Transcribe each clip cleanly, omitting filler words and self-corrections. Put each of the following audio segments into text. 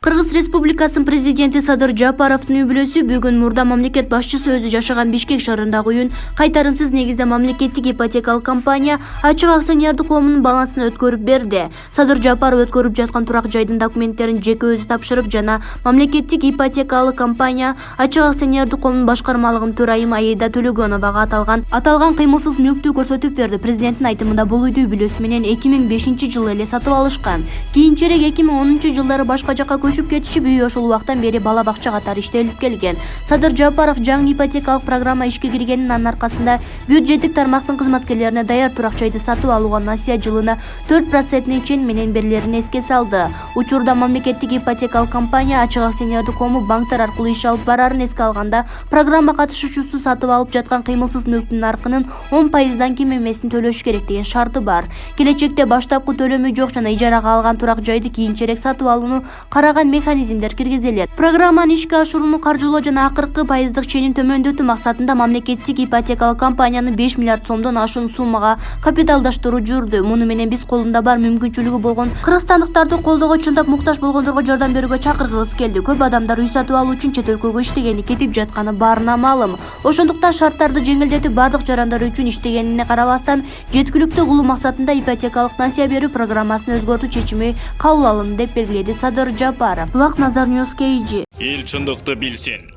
Кыргыз Республикасынын президенти Садыр Жапаровдун үй-бүлөсү бүгүн мурда мамлекет башчысы өзү жашаган Бишкек шаарындагы үйүн кайтарымсыз негизде мамлекеттик ипотекалык компания ачык акционердик коомунун балансына өткөрүп берди. Садыр Жапаров өткөрүп жаткан турак жайдын документтерин жеке өзү тапшырып жана мамлекеттик ипотекалык компания ачык акционердик коомунун башкармалыгынын төрайымы Аида Төлөгөновага аталган кыймылсыз мүлктү көрсөтүп берди. Президенттин айтымында бул үйдү үй-бүлөсү менен 2005-жылы эле сатып алышкан. Кийинчерээк 2010-жылдары башка жакка көчүп кетишип, үй ошол убактан бери бала бакча катары иштелип келген. Садыр Жапаров жаңы ипотекалык программа ишке киргенин, анын аркасында бюджеттик тармактын кызматкерлерине даяр турак жайды сатып алууга насыя жылына 4% чен менен берилерин эске салды. Учурда мамлекеттик ипотекалык компания ачык акционердик коому банктар аркылуу иш алып барарын эске алганда, программа катышуучусу сатып алып жаткан кыймылсыз мүлктүн наркынын 10%дан кем эмесин төлөш керек деген шарты бар. Келечекте баштапкы төлөмү жок жана ижарага алган турак жайды кийинчерээк сатып алууну караган механизмдер киргизилет. Программаны ишке ашырууну каржылоо жана акыркы пайыздык ченин төмөндөтүү максатында мамлекеттик ипотекалык компанияны 5 миллиард сомдон ашуун суммага капиталдаштыруу жүрдү. Муну менен биз колунда бар мүмкүнчүлүгү болгон кыргызстандыктарды колдоого, чындап муктаж болгондорго жардам берүүгө чакыргыбыз келди. Көп адамдар үй сатып алуу үчүн чет өлкөгө иштегени, кетип жатканы баарына маалым. Ошондуктан шарттарды жеңилдетип, бардык жарандар үчүн иштегенине карабастан, жеткиликтүү кылуу максатында ипотекалык насыя берүү программасын өзгөртүү чечими кабыл алынды деп белгиледи Садыр Жапаров. Булак Назар Ньюс KG. Эл чындыкты билсин.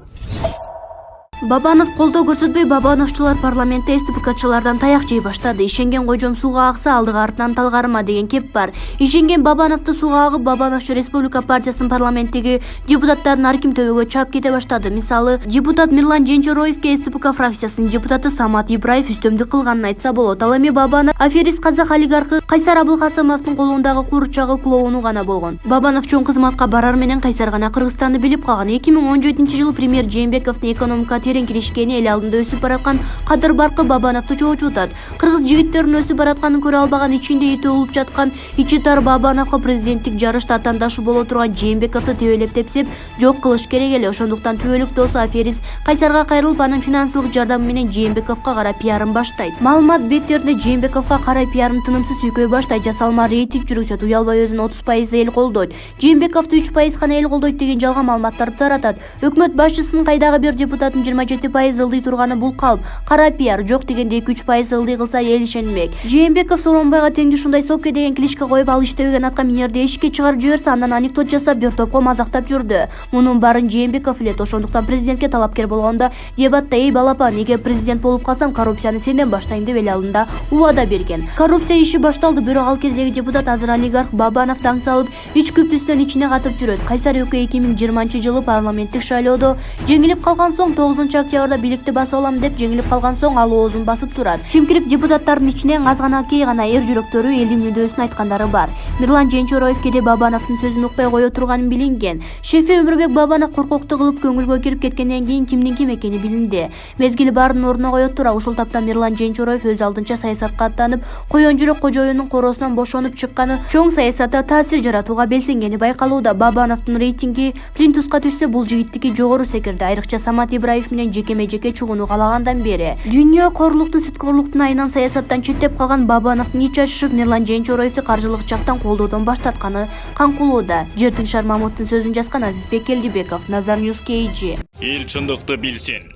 Бабанов колдоо көрсөтпөй, Бабановчулар парламентте СПКчылардан таяк жей баштады. Ишенген койжом сууга акса, алдыга артынан талгарыма деген кеп бар. Ишенген Бабановду сууга агып, Бабановчу Республика партиясынын парламенттеги депутаттарын арким төбөгө чаап кете баштады. Мисалы, депутат Мирлан Женчороевке СПК фракциясынын депутаты Самат Ибраев үстөмдүк кылганын айтса болот. Ал эми Бабанов аферист казак олигархы Кайсар Абылкасымовдун колундагы курчагы клоуну гана болгон. Бабанов чоң кызматка барар менен Кайсар гана Кыргызстанды билип калган. 2017-жылы премьер Жээнбековдун экономика терең киришкени эл алдында өсүп бараткан Кадыр Баркы Бабановду чоочутат. Кыргыз жигиттеринин өсүп баратканын көрө албаган, ичинде ити улуп жаткан ичи тар Бабановго президенттик жарышта атаандашы боло турган Жээнбековду тебелеп тепсеп жок кылыш керек эле. Ошондуктан түбөлүк досу аферист Кайсарга кайрылып, анын финансылык жардамы менен Жээнбековго карай пиарын баштайт. Маалымат беттеринде Жээнбековго карай пиарын тынымсыз сүйкөй баштайт. Жасалма рейтинг жүргүзөт. Уялбай өзүн 30% эл колдойт. Жээнбековду 3% гана эл колдойт деген жалган маалыматтарды таратат. Өкмөт башчысынын кайдагы бир депутаттын 27% ылдый турганы бул калп. Кара пиар, жок дегенде 2-3% ылдый кылса эл ишенмек. Жээнбеков Сооронбайга теңди ушундай сопке деген кличка коюп, ал иштебеген атка минерди эшикке чыгарып жиберсе, андан анекдот жасап, бир топко мазактап жүрдү. Мунун баарын Жээнбеков билет. Ошондуктан президентке талапкер болгондо дебатта: "Эй балапан, эгер президент болуп калсам, коррупцияны сенден баштайм" деп эл алдында убада берген. Коррупция иши башталды. Бирок ал кездеги депутат азыр олигарх Бабанов таң салып, ич күптүстөн ичине катып жүрөт. Кайсар өлкө 2020-жылы парламенттик шайлоодо жеңилип калган соң 9-октябрда бийликти басып алам деп жеңилип калган соң ал оозун басып турат. Чимкирик депутаттардын ичинен азганакей гана эр жүрөктөрү элдин мүдөөсүн айткандары бар. Мирлан Женчороев кеде Бабановдун сөзүн укпай кое турганы билинген. Шефи Өмүрбек Бабанов коркокту кылып көңүлгө кирип кеткенден кийин кимдин ким экени билинди. Мезгили баарын ордуна коет тура ушул таптан Мирлан Женчороев өз алдынча саясатка аттанып, Коён жүрөк кожоюнун короосунан бошонуп чыкканы чоң саясатта таасир жаратууга белсенгени байкалууда. Бабановдун рейтинги плинтуска түшсө, бул жигиттики жогору секирди. Айрыкча Самат Ибраев менен жекеме-жеке чугууну каалагандан бери. Дүйнө корлукту, сүткөрлүктүн айынан саясаттан четтеп калган Бабановдун ич ачышып Мирлан Женчороевду каржылык жактан колдоодон баштатканы камкылууда. Жертиншар Мамуттун сөзүн жазган Азизбек Келдибеков, Назар Ньюс KG. Эл чындыкты билсин.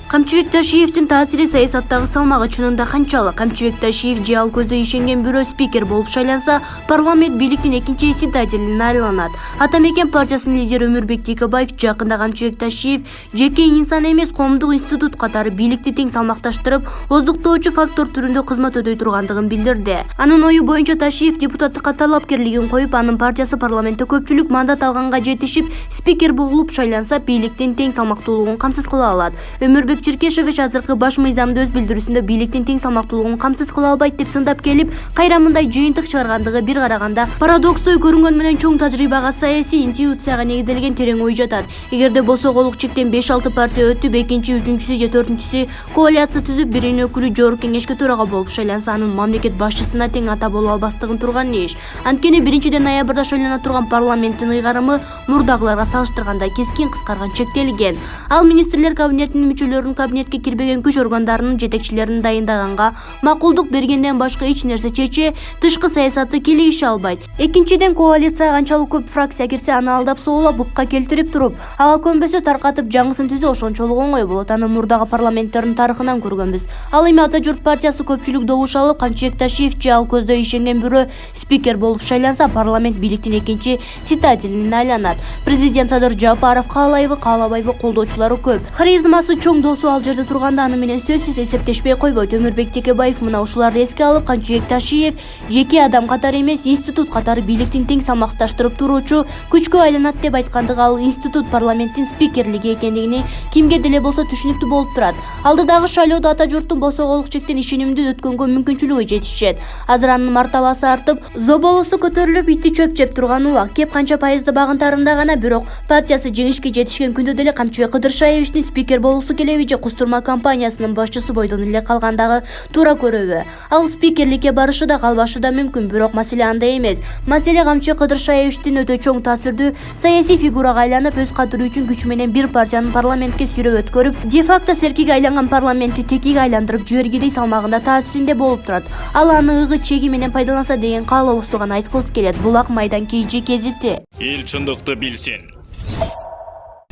Камчыбек Ташиевдин таасири саясаттагы салмагы чынында канчалык? Камчыбек Ташиев же ал көздөй ишенген бирөө спикер болуп шайланса, парламент бийликтин экинчи председателине айланат. Атамекен партиясынын лидери Өмүрбек Текебаев жакында Камчыбек Ташиев жеке инсан эмес, коомдук институт катары бийликти тең салмакташтырып, оздуктоочу фактор түрүндө кызмат өтөй тургандыгын билдирди. Анын ою боюнча Ташиев депутаттыкка талапкерлигин коюп, анын партиясы парламентте көпчүлүк мандат алганга жетишип, спикер болуп шайланса, бийликтин тең салмактуулугун камсыз кыла алат. Өмүрбек Черкешевич азыркы баш мыйзамды өз билдирүүсүндө бийликтин тең салмактуулугун камсыз кыла албайт деп сындап келип, кайра мындай жыйынтык чыгаргандыгы бир караганда парадокстой көрүнгөнү менен чоң тажрыйбага, саясий интуицияга негизделген терең ой жатат. Эгерде босоголук чектен 5-6 партия өтүп, экинчи, үчүнчүсү же төртүнчүсү коалиция түзүп, биринин өкүлү жогорку кеңешке төрага болуп шайланса, анын мамлекет башчысына тең ата боло албастыгын турган иш. Анткени 1-ноябрда шайлана турган парламенттин ыйгарымы мурдагыларга салыштырганда кескин кыскарган, чектелген. Ал министрлер кабинетинин мүчөлөрү орунбасарларын кабинетке кирбеген күч органдарынын жетекчилерин дайындаганга макулдук бергенден башка эч нерсе чече тышкы саясатты кийлигише албайт. Экинчиден, коалицияга канчалык көп фракция кирсе аны алдап соолап букка келтирип туруп, ага көнбөсө таркатып жаңысын түзөө ошончолук оңой болот. Аны мурдагы парламенттердин тарыхынан көргөнбүз. Ал эми Ата журт партиясы көпчүлүк добуш алып, Камчыбек Ташиев же ал көздөй ишенген бирөө спикер болуп шайланса, парламент бийликтин экинчи цитателине айланат. Президент Садыр Жапаров каалайбы, каалабайбы колдоочулары көп. Харизмасы чоң досу ал жерде турганда аны менен сөзсүз эсептешпей койбойт. Өмүрбек Текебаев мына ушуларды эске алып, Камчыбек Ташиев жеке адам катары эмес, институт катары бийликтин тең салмакташтырып туруучу күчкө айланат деп айткандыгы ал институт парламенттин спикерлиги экендигини кимге деле болсо түшүнүктүү болуп турат. Алдыдагы шайлоодо Ата журттун босоголук чектен ишенимдүү өткөнгө мүмкүнчүлүгү жетишет. Азыр анын мартабасы артып, зоболосу көтөрүлүп, итти чөп жеп турган убак. Кеп канча пайызды багынтарында гана, бирок партиясы жеңишке жетишкен күндө деле Камчыбек Кыдыршаевичтин спикер болуусу келеби же кустурма компаниясынын башчысы бойдон эле калгандагы туура көрөбү. Ал спикерликке барышы да калбашы да мүмкүн, бирок маселе анда эмес. Маселе Камчыбек Кыдыршаевичтин өтө чоң таасирдүү саясий фигурага айланып, өз кадыры үчүн күчү менен бир партиянын парламентке сүйрөп өткөрүп, де-факто серкиге айланган парламентти текиге айландырып жибергидей салмагында таасиринде болуп турат. Ал аны ыгы чеги менен пайдаланса деген каалообузду гана айткыбыз келет. Булак майдан KG кезити. Эл чындыкты билсин.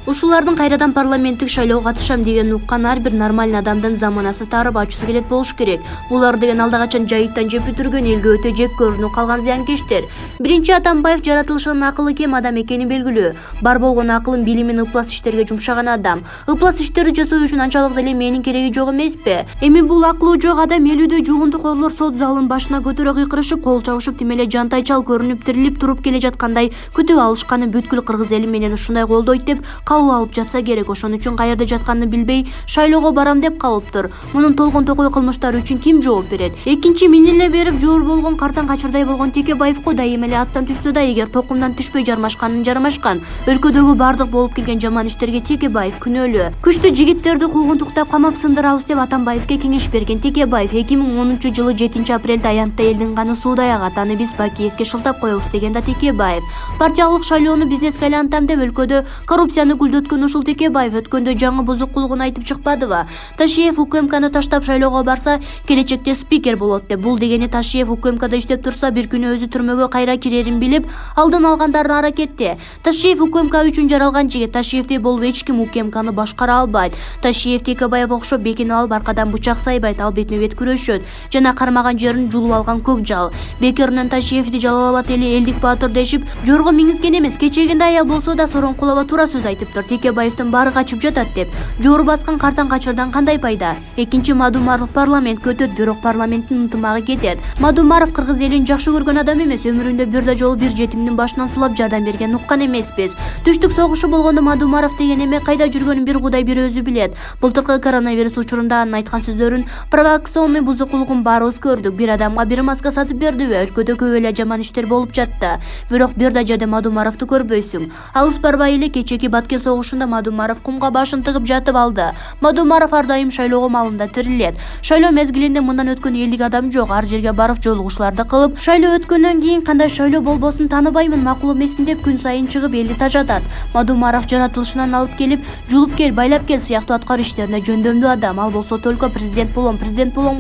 Ушулардын кайрадан парламенттик шайлоого катышам деген уккан ар бир нормальный адамдын заманасы тарып ачуусу келет болуш керек. Булар деген алда качан жайыттан жеп бүтүргөн, элге өтө жек көрүнүп калган зыянкечтер. Биринчи Атамбаев жаратылышынан акылы кем адам экени белгилүү. Бар болгон акылын, билимин ыплас иштерге жумшаган адам. Ыплас иштерди жасоо үчүн анчалык деле менин кереги жок эмеспи? Эми бул акылы жок адам элүүдөй жугунтукорлор сот залын башына көтөрө кыйкырышып, кол чабышып, тим эле жантайчал көрүнүп тирилип туруп келе жаткандай күтүп алышканы бүткүл кыргыз эли менен ушундай колдойт деп кабыл алып жатса керек. Ошон үчүн каерде жатканын билбей шайлоого барам деп калыптыр. Мунун толгон токой кылмыштары үчүн ким жооп берет? Экинчи миниле берип жоор болгон картан качырдай болгон Текебаевко дайым эле аттан түшсө да, эгер токумдан түшпөй жармашканын жармашкан. Өлкөдөгү бардык болуп келген жаман иштерге Текебаев күнөөлүү. Күчтүү жигиттерди куугунтуктап камап сындырабыз деп Атамбаевке кеңеш берген Текебаев 2010-жылы 7-апрелде аянтта элдин каны суудай агат, аны биз Бакиевке шылтап коебуз деген да Текебаев. Партиялык шайлоону бизнеске айлантам деп өлкөдө коррупцияны гүлдөткөн ушул Текебаев өткөндө жаңы бузукулугун айтып чыкпадыбы? Ташиев УКМКны таштап шайлоого барса, келечекте спикер болот деп. Бул дегени Ташиев УКМКда иштеп турса, бир күнү өзү түрмөгө кайра кирерин билип, алдын алгандардын аракети. Ташиев УКМК үчүн жаралган жигит. Ташиевдей болуп эч ким УКМКны башкара албайт. Ташиев Текебаев окшоп бекинип алып, аркадан бычак сайбайт, ал бетме-бет күрөшөт жана кармаган жерин жулуп алган көк жал. Бекеринен Ташиевди Жалал-Абад эли элдик баатыр дешип, жорго миңизген эмес. Кечегинде аял болсо да Сороңкулова туура сөз айтыптыр. Текебаевдин баары качып жатат деп. Жоор баскан картан качырдан кандай пайда? Экинчи Мадумаров парламент көтөт, бирок парламенттин ынтымагы кетет. Мадумаров кыргыз элин жакшы көргөн адам эмес. Өмүрүндө бир да жолу бир жетимдин башынан сулап жардам берген уккан эмеспиз. Түштүк согушу болгондо Мадумаров деген эме кайда жүргөнүн бир Кудай бир өзү билет. Былтыркы коронавирус учурунда анын айткан сөздөрүн, провокационный бузукулугун баарыбыз көрдүк. Бир адамга бир маска сатып бердиби? Өлкөдө көп эле жаман иштер болуп жатты. Бирок бир да жерде Мадумаровду көрбөйсүң. Алыс барбай эле кечеки Баткен согушунда Мадумаров кумга башын тыгып жатып алды. Мадумаров ар дайым шайлоого малында тирилет. Шайлоо мезгилинде мындан өткөн элдик адам жок. Ар жерге барып жолугушларды кылып, шайлоо өткөндөн кийин кандай шайлоо болбосун тааныбаймын, макул эмесмин деп күн сайын чыгып элди тажатат. Мадумаров жаратылышынан алып келип, жулуп кел, байлап кел сыяктуу аткаруу иштерине жөндөмдүү адам. Ал болсо только президент болом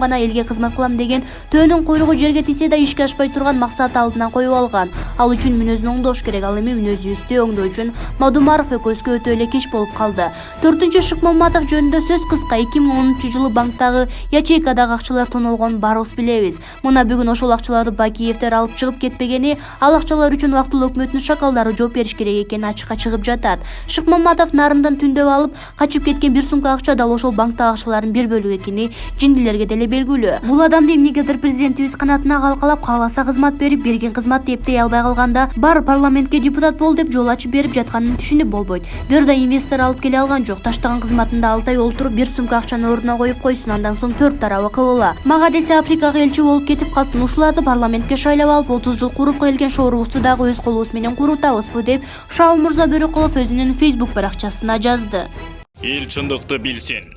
гана элге кызмат кылам деген төөнүн куйругу жерге тийсе да ишке ашпай турган максаты алдынан коюп алган. Ал үчүн мүнөзүн оңдош керек. Ал эми мүнөзүбүздү оңдоо үчүн Мадумаров экөөбүзгө өтө эле кеч болуп калды. 4-чү Шыкмаматов жөнүндө сөз кыска. 2010-жылы банктагы ячейкадагы акчалар тонолгонун баарыбыз билебиз. Мына бүгүн ошол акчаларды Бакиевдер алып чыгып кетпегени, ал акчалар үчүн убактылуу өкмөттүн шакалдары жооп бериш керек экени ачыкка чыгып жатат. Шыкмаматов нарындан түндөп алып качып кеткен бир сумка акча дал ошол банктагы акчалардын бир бөлүгү экени жиндилерге деле белгилүү. Бул адамды эмнегедир президентибиз канатына калкалап, кааласа кызмат берип, берген кызматты эптей албай калганда, бар парламентке депутат бол деп жол ачып берип жатканын түшүнүп болбойт. Бир да инвестор алып келе алган жок. Таштаган кызматында 6 ай олтуруп, бир сумка акчаны ордуна коюп койсун, андан соң 4 тарабы кылыла. Мага десе Африкага элчи болуп кетип калсын, ушуларды парламентке шайлап алып 30 жыл куруп келген шоорубузду дагы өз колубуз менен курутабызбы деп Шауу Мырза Бөрөкулов өзүнүн Facebook баракчасына жазды. Эл чындыкты билсин.